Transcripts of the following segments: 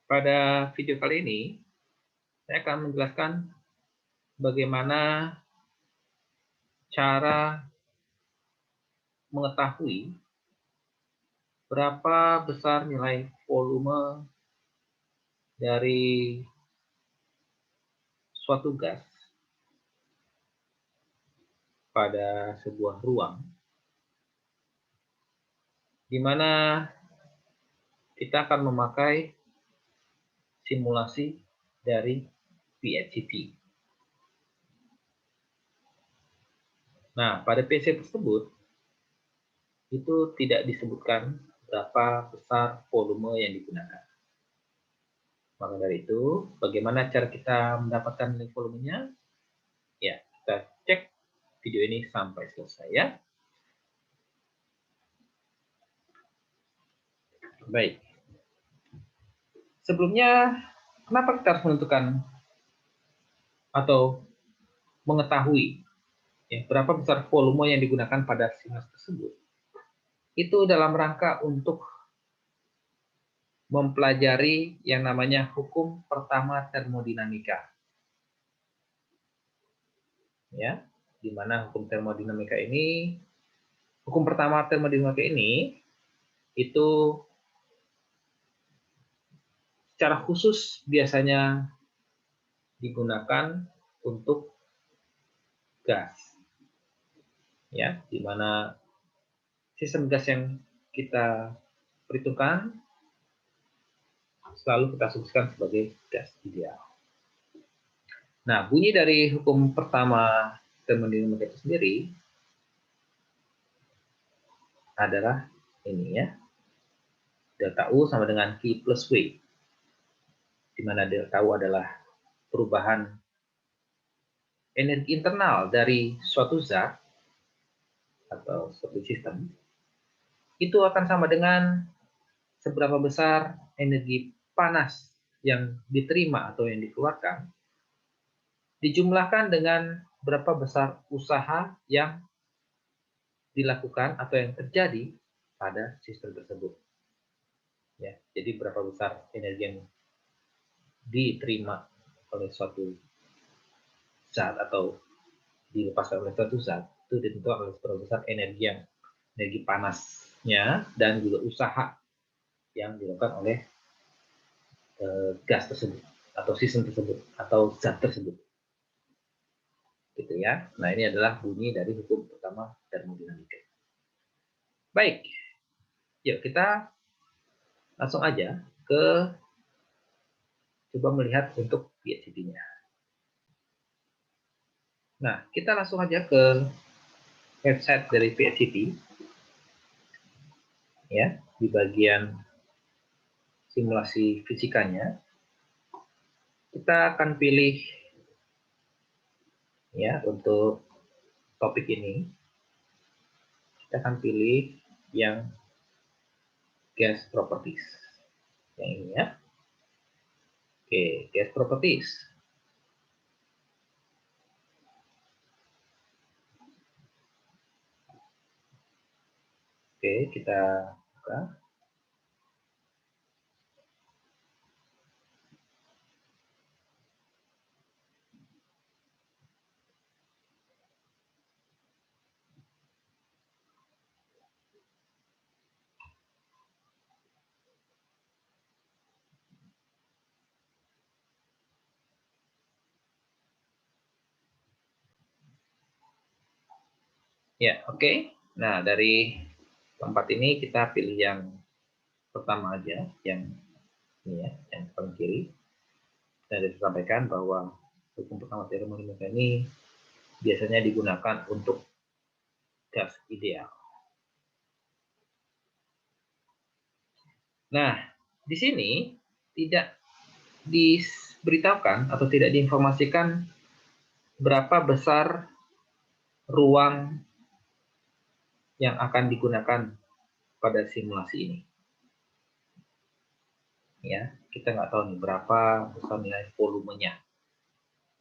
Pada video kali ini, saya akan menjelaskan bagaimana cara mengetahui berapa besar nilai volume dari suatu gas pada sebuah ruang, di mana kita akan memakai simulasi dari PHCV. Nah, pada PHCV tersebut, itu tidak disebutkan berapa besar volume yang digunakan. Maka dari itu, bagaimana cara kita mendapatkan nilai volumenya? Ya, kita cek video ini sampai selesai ya. Baik. Sebelumnya, kenapa kita harus menentukan atau mengetahui ya, berapa besar volume yang digunakan pada simulasi tersebut? Itu dalam rangka untuk mempelajari yang namanya hukum pertama termodinamika. Ya, di mana hukum pertama termodinamika ini itu secara khusus biasanya digunakan untuk gas. Ya, di mana sistem gas yang kita perhitungkan selalu kita asumsikan sebagai gas ideal. Nah, bunyi dari hukum pertama termodinamika itu sendiri adalah ini ya. Delta U sama dengan Q plus W. Di mana delta U adalah perubahan energi internal dari suatu zat atau suatu sistem. Itu akan sama dengan seberapa besar energi panas yang diterima atau yang dikeluarkan dijumlahkan dengan berapa besar usaha yang dilakukan atau yang terjadi pada sistem tersebut. Ya, jadi berapa besar energi yang diterima oleh suatu zat atau dilepaskan oleh suatu zat itu ditentukan oleh berapa besar energi panasnya dan juga usaha yang dilakukan oleh gas tersebut atau sistem tersebut atau zat tersebut. Gitu ya. Nah, ini adalah bunyi dari hukum pertama termodinamika. Baik. Yuk kita langsung aja coba melihat untuk PHCV-nya. Nah, kita langsung aja ke website dari PHCV. Ya, di bagian simulasi fisikanya kita akan pilih ya untuk topik ini kita akan pilih yang gas properties yang ini ya. Oke, gas properties. Oke, kita buka. Ya, oke. Nah, dari tempat ini kita pilih yang pertama aja, yang ini ya, yang paling kiri. Dan disampaikan bahwa hukum pertama termodinamika ini biasanya digunakan untuk gas ideal. Nah, di sini tidak diberitahukan atau tidak diinformasikan berapa besar ruang yang akan digunakan pada simulasi ini. Ya, kita nggak tahu nih berapa besar nilai volumenya.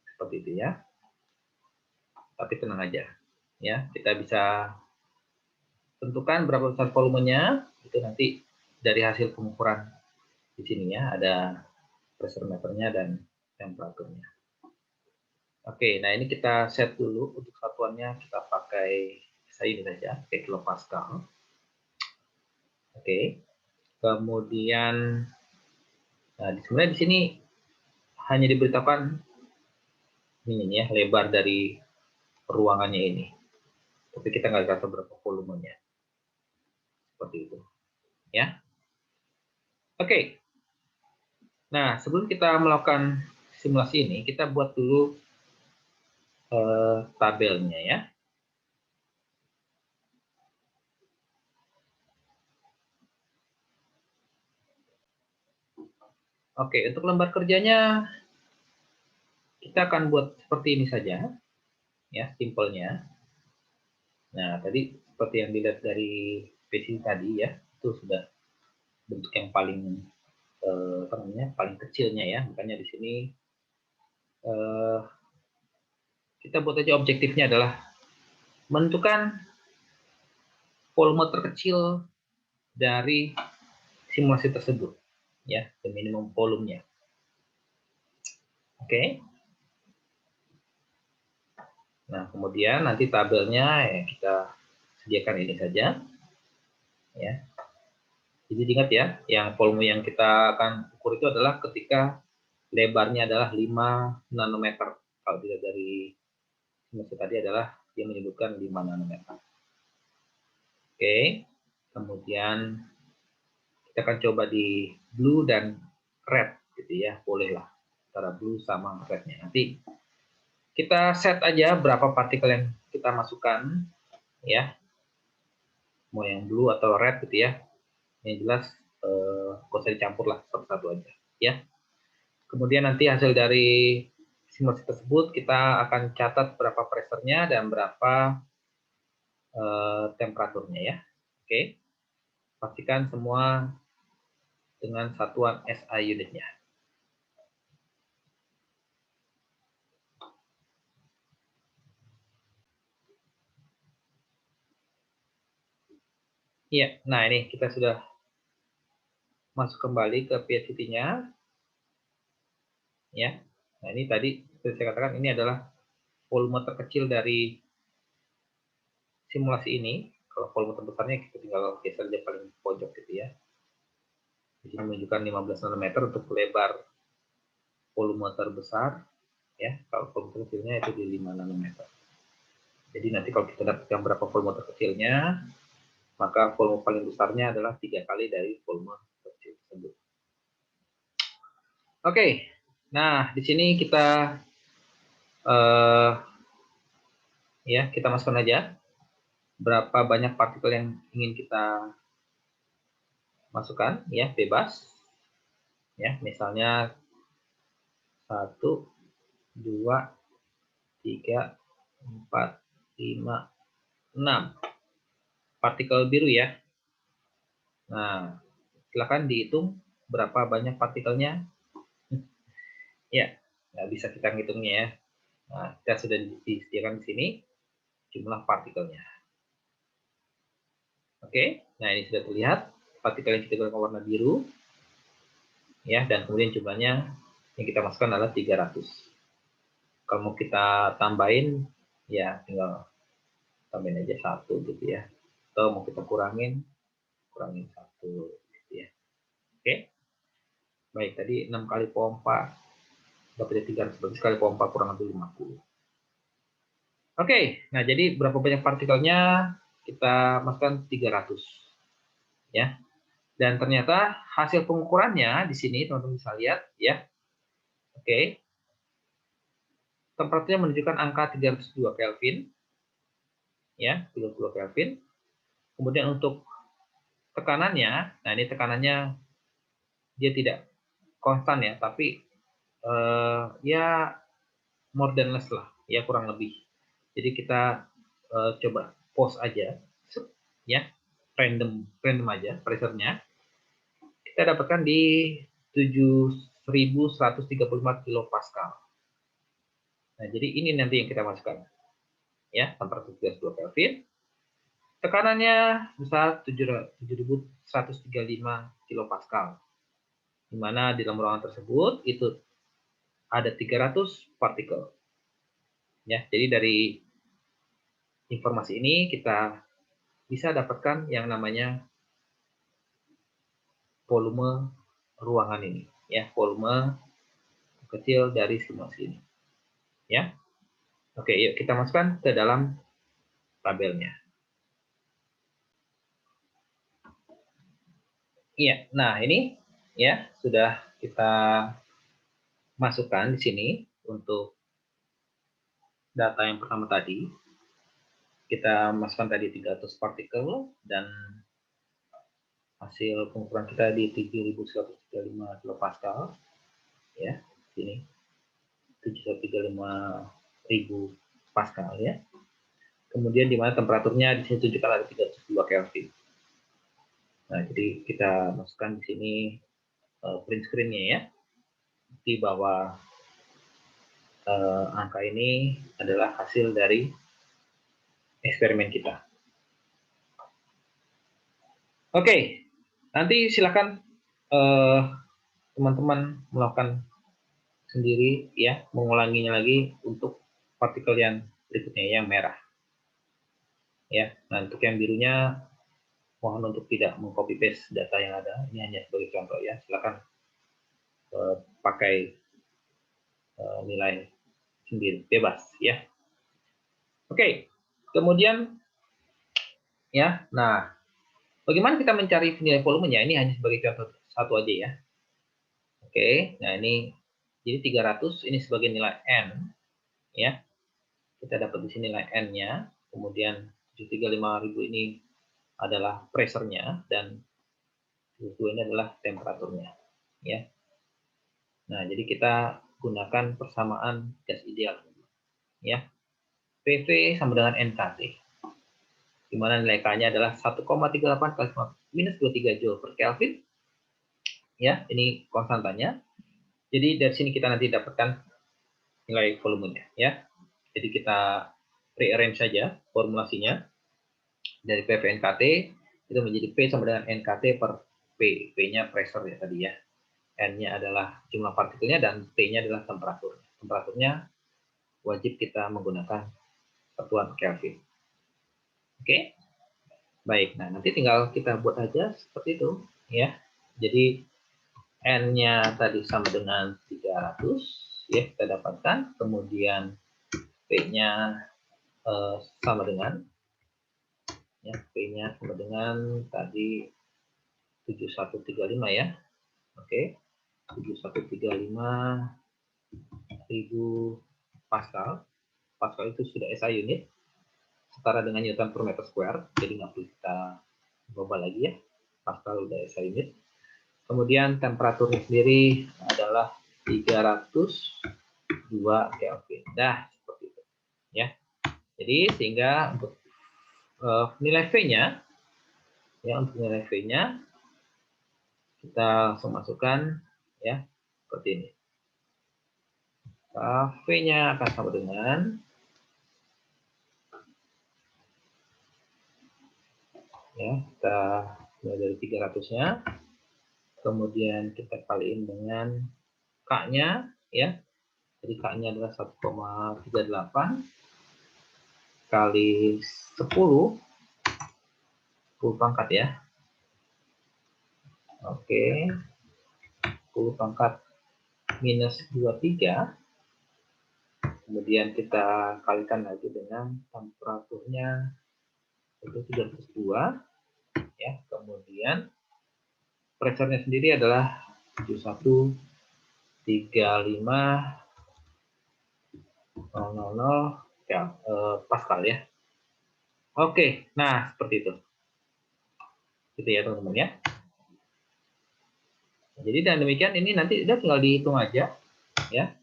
Seperti itu ya. Tapi tenang aja. Ya, kita bisa tentukan berapa besar volumenya itu nanti dari hasil pengukuran di sini ya, ada pressure meternya dan temperaturnya. Oke, nah ini kita set dulu untuk satuannya, kita pakai SI ini saja, pakai kilopascal. Oke, kemudian nah sebenarnya di sini hanya diberitakan ini ya, lebar dari ruangannya ini. Tapi kita nggak tahu berapa volumenya. Seperti itu. Ya. Oke. Nah, sebelum kita melakukan simulasi ini, kita buat dulu tabelnya ya. Oke, untuk lembar kerjanya kita akan buat seperti ini saja, ya, simpelnya. Nah, tadi seperti yang dilihat dari PC tadi ya, itu sudah bentuk yang paling apa namanya, paling kecilnya ya. Makanya di sini kita buat aja objektifnya adalah menentukan volume terkecil dari simulasi tersebut, ya, the minimum volumenya. Oke. Nah, kemudian nanti tabelnya ya kita sediakan ini saja, ya. Jadi ingat ya, yang volume yang kita akan ukur itu adalah ketika lebarnya adalah 5 nanometer. Kalau dilihat dari simulasi tadi adalah dia menyebutkan 5 nanometer. Oke. Kemudian kita akan coba di blue dan red gitu ya, bolehlah antara blue sama rednya. Nanti kita set aja berapa partikel yang kita masukkan ya, mau yang blue atau red gitu ya, yang jelas gak usah dicampur lah, satu-satu aja ya. Kemudian nanti hasil dari simulasi tersebut kita akan catat berapa pressure-nya dan berapa temperaturnya ya. Oke, pastikan semua dengan satuan SI unitnya. Iya, nah ini kita sudah masuk kembali ke PSCT-nya. Ya. Nah, ini tadi seperti saya katakan ini adalah volume terkecil dari simulasi ini. Kalau volume terbesarnya kita tinggal geser aja paling pojok gitu ya. Di sini menunjukkan 15 nanometer untuk lebar volume terbesar ya. Kalau volume terkecilnya itu di 5 nanometer. Jadi nanti kalau kita dapatkan berapa volume terkecilnya, maka volume paling besarnya adalah 3 kali dari volume terkecil tersebut. Oke, nah di sini kita ya kita masukkan aja berapa banyak partikel yang ingin kita masukkan ya, bebas ya, misalnya 1, 2, 3, 4, 5, 6 partikel biru ya. Nah, silakan dihitung berapa banyak partikelnya. Ya, nggak bisa kita ngitungnya ya. Nah, kita sudah disediakan di sini jumlah partikelnya. Oke, nah ini sudah terlihat partikel yang kita gunakan warna biru ya, dan kemudian jumlahnya yang kita masukkan adalah 300. Kalau mau kita tambahin ya tinggal tambahin aja 1 gitu ya, atau mau kita kurangin 1 gitu ya. Oke, baik, tadi 6 kali pompa dapatnya 300, berarti sekali pompa kurang lebih 50. Oke, nah jadi berapa banyak partikelnya kita masukkan 300 ya. Dan ternyata hasil pengukurannya di sini teman-teman bisa lihat ya. Oke. Temperaturnya menunjukkan angka 302 Kelvin. Ya, 302 Kelvin. Kemudian untuk tekanannya, nah ini tekanannya dia tidak konstan ya, tapi ya more than less lah, ya kurang lebih. Jadi kita coba pause aja, ya, random aja pressure-nya. Kita dapatkan di 7.135 kilopascal. Nah, jadi ini nanti yang kita masukkan. Ya, temperatur 32 Kelvin. Tekanannya besar 7.135 kilopascal. di mana di dalam ruangan tersebut itu ada 300 partikel. Ya, jadi dari informasi ini kita bisa dapatkan yang namanya volume ruangan ini, ya, volume kecil dari simulasi ini. Ya. Oke, yuk kita masukkan ke dalam tabelnya. Iya, nah ini ya sudah kita masukkan di sini untuk data yang pertama tadi. Kita masukkan tadi 300 partikel dan hasil pengukuran kita di 7135 kilopascal. Ya, sini 7135.000 pascal ya. Kemudian di mana temperaturnya di sini tunjukkan ada 302 Kelvin. Nah, jadi kita masukkan di sini print screen-nya ya. Di bawah angka ini adalah hasil dari eksperimen kita. Oke, nanti silakan teman-teman melakukan sendiri ya, mengulanginya lagi untuk partikel yang berikutnya yang merah. Ya, nah untuk yang birunya mohon untuk tidak mengcopy paste data yang ada. Ini hanya sebagai contoh ya. Silakan pakai nilai sendiri, bebas ya. Oke, kemudian ya, nah bagaimana kita mencari nilai volumenya? Ini hanya sebagai contoh satu aja ya. Oke, nah ini jadi 300 ini sebagai nilai N ya. Kita dapat di sini nilai N-nya, kemudian 735.000 ini adalah pressure-nya dan 22 ini adalah temperaturnya ya. Nah, jadi kita gunakan persamaan gas ideal ya. PV sama dengan NKT. Di mana nilai K-nya adalah 1,38 kali minus 23 Joule per Kelvin. Ya, ini konstantanya. Jadi dari sini kita nanti dapatkan nilai volumenya ya. Jadi kita rearrange saja formulasinya dari PV NKT itu menjadi P sama dengan NKT per P. P-nya pressure ya tadi ya. N-nya adalah jumlah partikelnya dan T-nya adalah temperatur. Temperaturnya wajib kita menggunakan satuan Kelvin. Oke. Baik, nah nanti tinggal kita buat aja seperti itu ya. Jadi N-nya tadi sama dengan 300 ya kita dapatkan, kemudian P-nya sama dengan ya, P-nya sama dengan tadi 7135 ya. Oke. 7135.000 Pascal. Pascal itu sudah SI unit setara dengan Newton per meter square, jadi nggak perlu kita global lagi ya. Pascal udah SI unit. Kemudian temperaturnya sendiri adalah 302 Kelvin. Nah, seperti itu ya. Jadi sehingga untuk nilai V-nya ya, untuk nilai V-nya kita langsung masukkan ya seperti ini. V-nya akan sama dengan ya, kita mulai dari 300-nya, kemudian kita kaliin dengan K-nya ya. Jadi K-nya adalah 1,38 kali 10 pangkat ya. Oke. 10 pangkat minus 23. Kemudian kita kalikan lagi dengan temperaturnya itu 32 ya. Kemudian pressure-nya sendiri adalah 7135.000 ya, Pascal ya. Oke, nah seperti itu. Gitu ya teman-teman ya. Jadi dengan demikian ini nanti udah tinggal dihitung aja ya.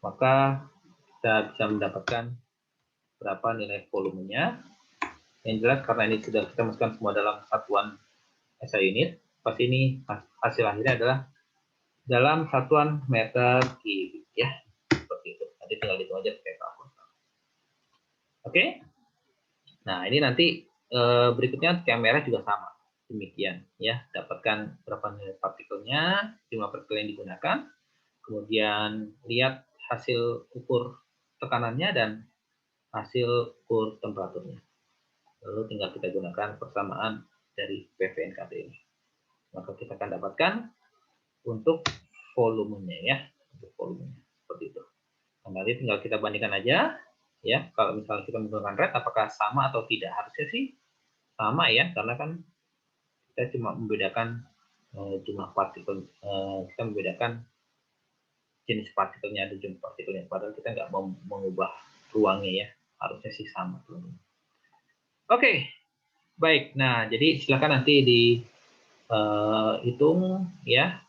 Maka kita bisa mendapatkan berapa nilai volumenya. Yang jelas karena ini sudah kita masukkan semua dalam satuan SI unit, pasti ini hasil akhirnya adalah dalam satuan meter kubik ya. Seperti itu. Nanti tinggal dihitung aja pakai kalkulator. Oke. Nah, ini nanti berikutnya yang merah juga sama. Demikian ya, dapatkan berapa nilai partikelnya, jumlah partikel yang digunakan, kemudian lihat hasil ukur tekanannya dan hasil ukur temperaturnya. Lalu tinggal kita gunakan persamaan dari PVNKT ini. Maka kita akan dapatkan untuk volumenya ya, untuk volumenya seperti itu. Nah, nanti tinggal kita bandingkan aja ya. Kalau misalnya kita menggunakan red, apakah sama atau tidak? Harusnya sih sama ya, karena kan kita cuma membedakan jumlah partikel, kita membedakan jenis partikelnya ada jumlah partikelnya. Padahal kita nggak mau mengubah ruangnya ya, harusnya sih sama. Oke, baik. Nah, jadi silakan nanti dihitung ya,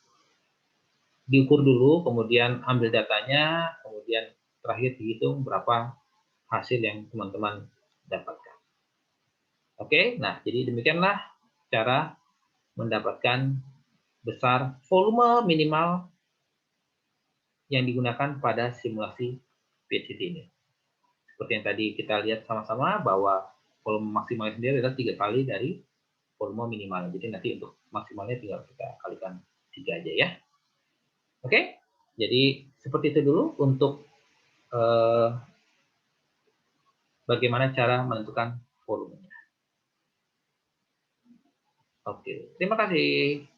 diukur dulu, kemudian ambil datanya, kemudian terakhir dihitung berapa hasil yang teman-teman dapatkan. Oke, nah jadi demikianlah cara mendapatkan besar volume minimal yang digunakan pada simulasi PCT ini. Seperti yang tadi kita lihat sama-sama bahwa volume maksimalnya sendiri adalah 3 kali dari volume minimal. Jadi nanti untuk maksimalnya tinggal kita kalikan 3 aja ya. Oke, jadi seperti itu dulu untuk bagaimana cara menentukan volumenya. Oke, terima kasih.